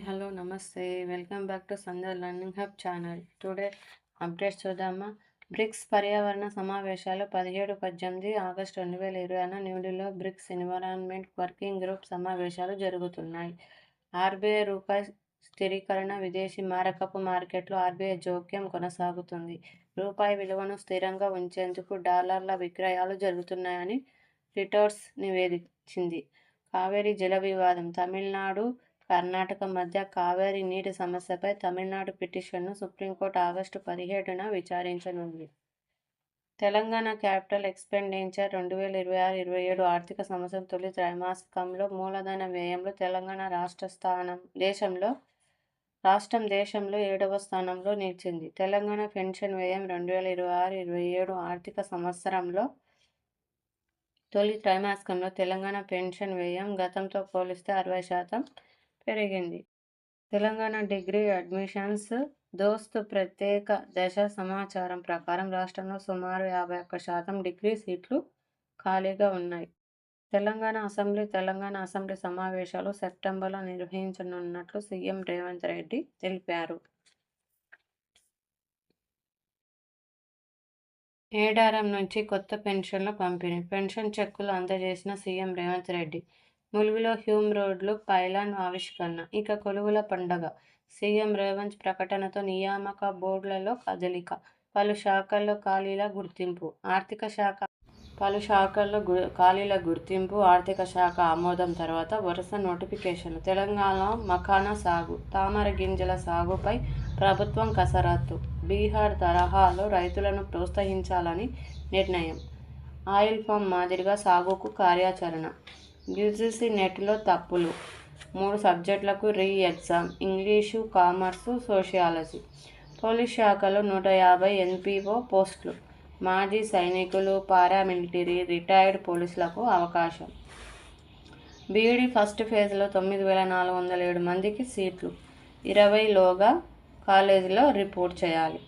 Hi hello నమస్తే welcome back to Sundar learning hub channel. Today updates చూద్దామా. BRICS పర్యావరణ సమావేశాలు 17-18 ఆగస్టు 2020 న్యూఢిల్లీలో బ్రిక్స్ ఎన్విరాన్మెంట్ వర్కింగ్ గ్రూప్ సమావేశాలు జరుగుతున్నాయి. ఆర్బీఐ రూపాయి స్థిరీకరణ, విదేశీ మారకపు మార్కెట్లో ఆర్బీఐ జోక్యం కొనసాగుతుంది. రూపాయి విలువను స్థిరంగా ఉంచేందుకు డాలర్ల విక్రయాలు జరుగుతున్నాయని రిటర్స్ నివేదించింది. కావేరీ జల వివాదం. తమిళనాడు కర్ణాటక మధ్య కావేరీ నీటి సమస్యపై తమిళనాడు పిటిషన్ను సుప్రీంకోర్టు ఆగస్టు 17న విచారించనుంది. తెలంగాణ క్యాపిటల్ ఎక్స్పెండిచర్ 2026-27 ఆర్థిక సంవత్సరం తొలి త్రైమాసికంలో మూలధన వ్యయంలో తెలంగాణ రాష్ట్రం దేశంలో 7వ స్థానంలో నిలిచింది. తెలంగాణ పెన్షన్ వ్యయం 2026-27 ఆర్థిక సంవత్సరంలో తొలి త్రైమాసికంలో తెలంగాణ పెన్షన్ వ్యయం గతంతో పోలిస్తే 60% పెరిగింది. తెలంగాణ డిగ్రీ అడ్మిషన్స్ దోస్త్ ప్రత్యేక దశ సమాచారం ప్రకారం రాష్ట్రంలో సుమారు 51% డిగ్రీ సీట్లు ఖాళీగా ఉన్నాయి. తెలంగాణ అసెంబ్లీ సమావేశాలు సెప్టెంబర్లో నిర్వహించనున్నట్లు సీఎం రేవంత్ రెడ్డి తెలిపారు. ఏడారం నుంచి కొత్త పెన్షన్ల పంపిణీ. పెన్షన్ చెక్కులు అందజేసిన సీఎం రేవంత్ రెడ్డి. ములుగులో హ్యూమ్ రోడ్లు పైలాన్ ఆవిష్కరణ. ఇక కొలువుల పండగ. సీఎం రేవంత్ ప్రకటనతో నియామక బోర్డులలో కదలిక. పలు శాఖల్లో ఖాళీల గుర్తింపు. ఆర్థిక శాఖ ఆమోదం తర్వాత వరుస నోటిఫికేషన్లు. తెలంగాణలో మఖానా సాగు, తామర గింజల సాగుపై ప్రభుత్వం కసరత్తు. బీహార్ తరహాలో రైతులను ప్రోత్సహించాలని నిర్ణయం. ఆయిల్ ఫామ్ మాదిరిగా సాగుకు కార్యాచరణ. యూజీసీ నెట్లో తప్పులు. 3 సబ్జెక్టులకు re exam. English, commerce, sociology. Police శాఖలో 150 ఎన్పీఓ పోస్టులు. మాజీ సైనికులు, పారామిలిటరీ, రిటైర్డ్ పోలీసులకు అవకాశం. బీఈడీ ఫస్ట్ ఫేజ్లో 9,407 మందికి సీట్లు. 20లోగా కాలేజీలో రిపోర్ట్ చేయాలి.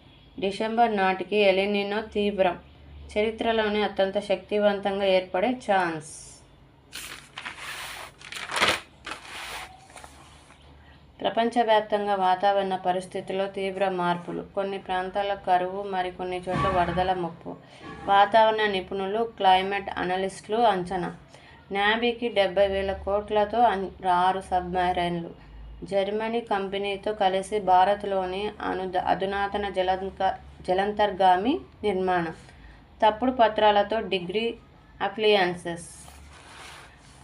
డిసెంబర్ నాటికి ఎలినినో తీవ్రం. చరిత్రలోనే అత్యంత శక్తివంతంగా ఏర్పడే ఛాన్స్. ప్రపంచవ్యాప్తంగా వాతావరణ పరిస్థితుల్లో తీవ్ర మార్పులు. కొన్ని ప్రాంతాల కరువు, మరికొన్ని చోట్ల వరదల ముప్పు. వాతావరణ నిపుణులు, క్లైమేట్ అనలిస్టులు అంచనా. నావీకి 70,000 కోట్లతో 6 సబ్మెరైన్లు. జర్మనీ కంపెనీతో కలిసి భారత్లోని అధునాతన జలాంతర్గామి నిర్మాణం. తప్పుడు పత్రాలతో డిగ్రీ అప్లియన్సెస్.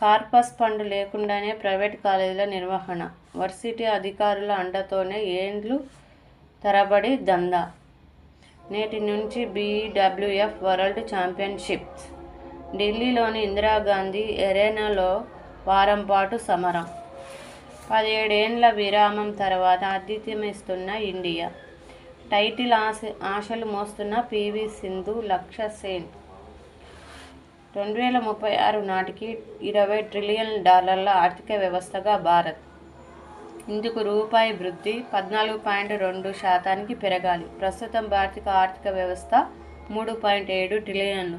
కార్పస్ ఫండ్ లేకుండానే ప్రైవేట్ కాలేజీల నిర్వహణ. వర్సిటీ అధికారుల అండతోనే ఏండ్లు తరబడి దందా. నేటి నుంచి బీడబ్ల్యూఎఫ్ వరల్డ్ ఛాంపియన్షిప్స్. ఢిల్లీలోని ఇందిరాగాంధీ ఎరేనాలో వారం పాటు సమరం. 17 ఏండ్ల విరామం తర్వాత ఆతిథ్యమిస్తున్న ఇండియా. టైటిల్ ఆశలు మోస్తున్న పీవీ సింధు, లక్ష్య సేన్. 2036 నాటికి $20 ట్రిలియన్ ఆర్థిక వ్యవస్థగా భారత్. ఇందుకు రూపాయి వృద్ధి 14.2% పెరగాలి. ప్రస్తుతం భారతీయ ఆర్థిక వ్యవస్థ 3.7 ట్రిలియన్లు.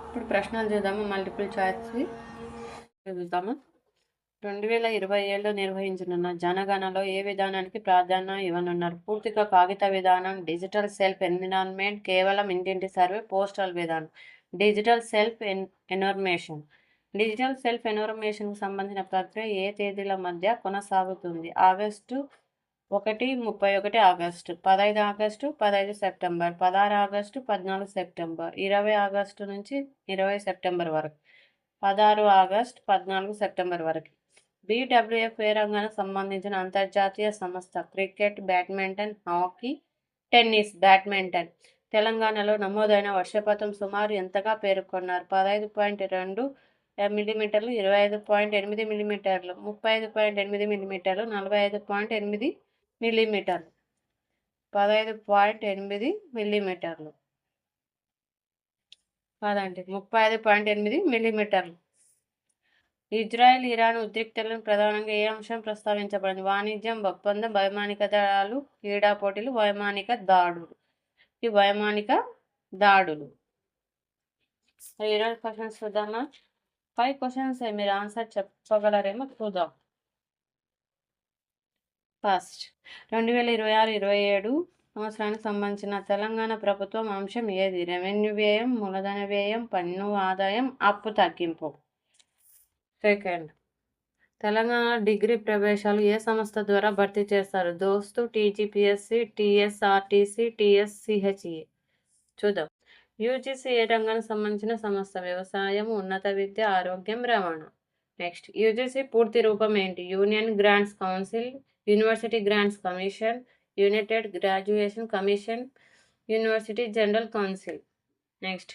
ఇప్పుడు ప్రశ్నలు చూద్దాము. మల్టిపుల్ చాయిస్వి చూద్దాము. 2027లో నిర్వహించనున్న జనగణనలో ఏ విధానానికి ప్రాధాన్యం ఇవ్వనున్నారు? పూర్తిగా కాగిత విధానం, డిజిటల్ సెల్ఫ్ ఎన్విరాన్మెంట్, కేవలం ఇంటింటి సర్వే, పోస్టల్ విధానం. Digital self environment. Digital self ఎన్విరాన్మెంట్కు సంబంధించిన ప్రక్రియ ఏ తేదీల మధ్య కొనసాగుతుంది? August 1, 31 August, 15 August, 15 September, 16 August, 14 September, 20 August నుంచి 20 సెప్టెంబర్ వరకు, 16 ఆగస్టు, 14 సెప్టెంబర్ వరకు. బీడబ్ల్యూఎఫ్ ఏ రంగానికి సంబంధించిన అంతర్జాతీయ సంస్థ? Cricket, badminton, hockey, tennis. Badminton. తెలంగాణలో నమోదైన వర్షపాతం సుమారు ఎంతగా పేర్కొన్నారు? 15.2 మిల్లీమీటర్లు, 25.8 మిల్లీమీటర్లు, 35.8 మిల్లీమీటర్లు, 45.8 మిల్లీమీటర్లు. 15.8 మిల్లీమీటర్లు కాదండి, 35.8 మిల్లీమీటర్లు. ఇజ్రాయెల్, ఇరాన్ ఉద్రిక్తతలను ప్రధానంగా ఏ అంశం ప్రస్తావించబడింది? వాణిజ్యం, ఒప్పందం, వైమానిక దళాలు, క్రీడా పోటీలు, వైమానిక దాడులు. ఈరోజు క్వశ్చన్స్ చూద్దామా. 5 క్వెషన్స్ మీరు ఆన్సర్ చెప్పగలరేమో చూద్దాం. ఫస్ట్ 2026-27 సంవత్సరానికి సంబంధించిన తెలంగాణ ప్రభుత్వం అంశం ఏది? రెవెన్యూ వ్యయం, మూలధన వ్యయం, పన్ను ఆదాయం, అప్పు తగ్గింపు. సెకండ్, తెలంగాణ డిగ్రీ ప్రవేశాలు ఏ సంస్థ ద్వారా భర్తీ చేస్తారు? దోస్తు, టీజీపీఎస్సీ, టీఎస్ఆర్టీసీ, టీఎస్సీహెచ్ఈ. చూద్దాం. యూజీసీ ఏ రంగానికి సంబంధించిన సంస్థ? వ్యవసాయం, ఉన్నత విద్య, ఆరోగ్యం, రవాణా. నెక్స్ట్, యూజీసీ పూర్తి రూపం ఏంటి? Union grants council, university grants commission, united graduation commission, university general council. Next,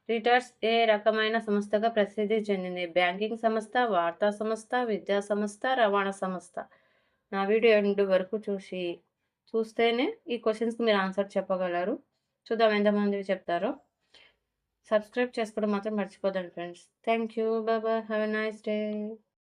Reuters ఏ రకమైన సంస్థగా ప్రసిద్ధి చెందింది? బ్యాంకింగ్ సంస్థ, వార్తా సంస్థ, విద్యా సంస్థ, రవాణా సంస్థ. నా వీడియో ఎండ్ వరకు చూస్తేనే ఈ క్వశ్చన్స్కి మీరు ఆన్సర్ చెప్పగలరు. చూద్దాం ఎంతమంది చెప్తారో. సబ్స్క్రైబ్ చేసుకోవడం మాత్రం మర్చిపోదండి friends. Thank you. Bye bye. Have a nice day.